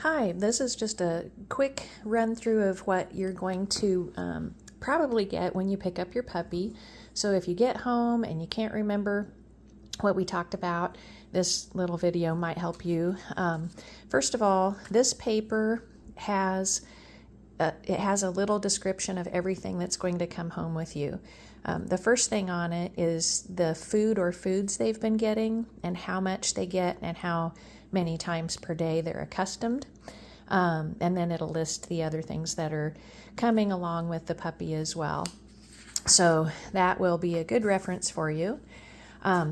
Hi, this is just a quick run through of what you're going to probably get when you pick up your puppy. So if you get home and you can't remember what we talked about, this little video might help you. First of all, this paper has a little description of everything that's going to come home with you. The first thing on it is the food or foods they've been getting and how much they get and how many times per day they're accustomed. And then it'll list the other things that are coming along with the puppy as well. So that will be a good reference for you.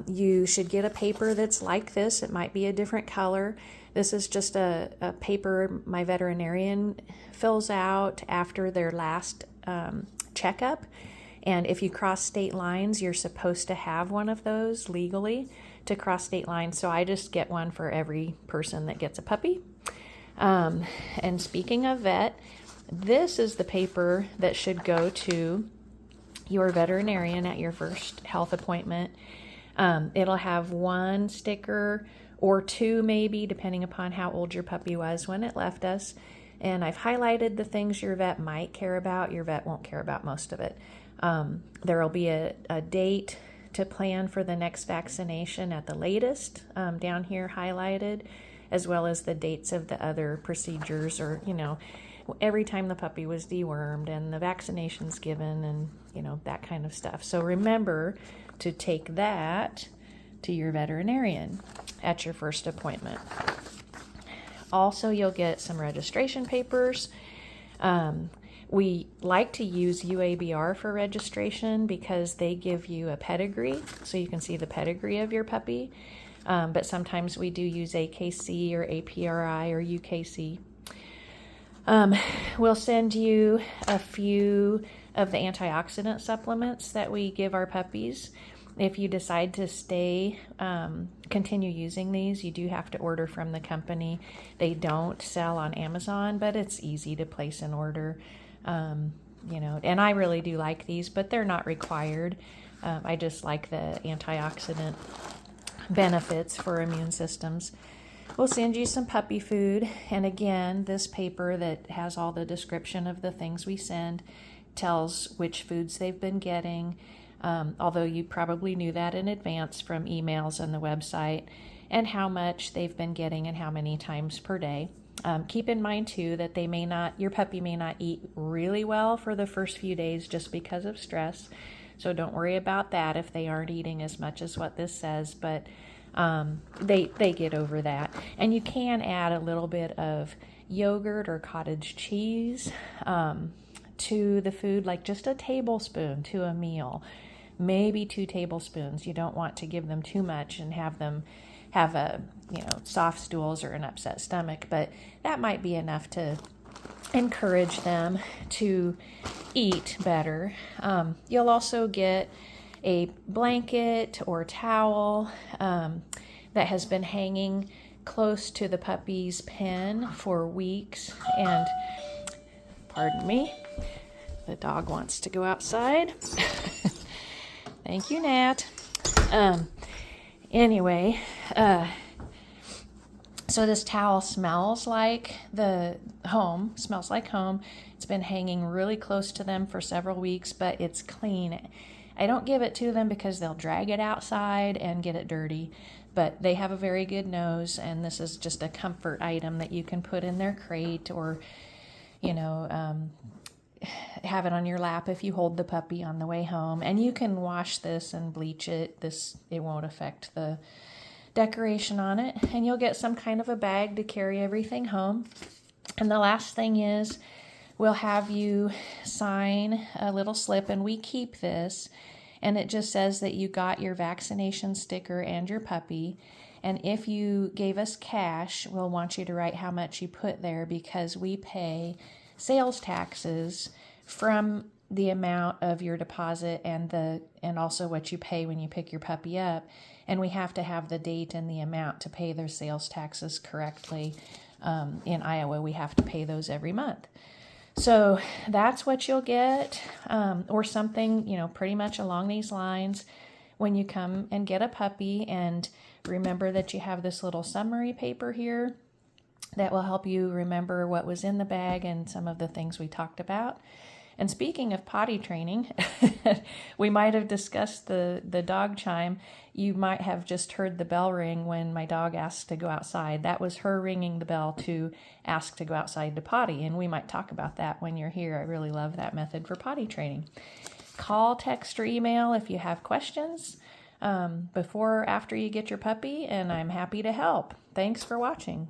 You should get a paper that's like this. It might be a different color. This is just a paper my veterinarian fills out after their last checkup. And if you cross state lines, you're supposed to have one of those legally to cross state lines. So I just get one for every person that gets a puppy. And speaking of vet, this is the paper that should go to your veterinarian at your first health appointment. It'll have one sticker or two maybe, depending upon how old your puppy was when it left us. And I've highlighted the things your vet might care about. Your vet won't care about most of it. There will be a date to plan for the next vaccination at the latest, down here highlighted, as well as the dates of the other procedures, or, every time the puppy was dewormed and the vaccinations given and, that kind of stuff. So remember to take that to your veterinarian at your first appointment. Also, you'll get some registration papers. We like to use UABR for registration because they give you a pedigree, so you can see the pedigree of your puppy. But sometimes we do use AKC or APRI or UKC. We'll send you a few of the antioxidant supplements that we give our puppies. If you decide to continue using these, you do have to order from the company. They don't sell on Amazon, but it's easy to place an order. And I really do like these, but they're not required. I just like the antioxidant benefits for immune systems. We'll send you some puppy food. And again, this paper that has all the description of the things we send tells which foods they've been getting. Although you probably knew that in advance from emails and the website, and how much they've been getting and how many times per day. Keep in mind too that your puppy may not eat really well for the first few days just because of stress. So don't worry about that if they aren't eating as much as what this says, but they get over that. And you can add a little bit of yogurt or cottage cheese to the food, like just a tablespoon to a meal, maybe 2 tablespoons. You don't want to give them too much and have them have soft stools or an upset stomach, but that might be enough to encourage them to eat better. You'll also get a blanket or towel that has been hanging close to the puppy's pen for weeks. And pardon me, the dog wants to go outside. Thank you, Nat. Anyway, so this towel smells like home. It's been hanging really close to them for several weeks, but it's clean. I don't give it to them because they'll drag it outside and get it dirty, but they have a very good nose, and this is just a comfort item that you can put in their crate, or, have it on your lap if you hold the puppy on the way home. And you can wash this and bleach it. It won't affect the decoration on it. And you'll get some kind of a bag to carry everything home. And the last thing is, we'll have you sign a little slip, and we keep this, and it just says that you got your vaccination sticker and your puppy. And if you gave us cash, we'll want you to write how much you put there, because we pay sales taxes from the amount of your deposit and also what you pay when you pick your puppy up. And we have to have the date and the amount to pay their sales taxes correctly. In Iowa, we have to pay those every month. So that's what you'll get, or something, pretty much along these lines when you come and get a puppy. And remember that you have this little summary paper here that will help you remember what was in the bag and some of the things we talked about. And speaking of potty training, we might have discussed the dog chime. You might have just heard the bell ring when my dog asked to go outside. That was her ringing the bell to ask to go outside to potty, and we might talk about that when you're here. I really love that method for potty training. Call, text, or email if you have questions before or after you get your puppy, and I'm happy to help. Thanks for watching.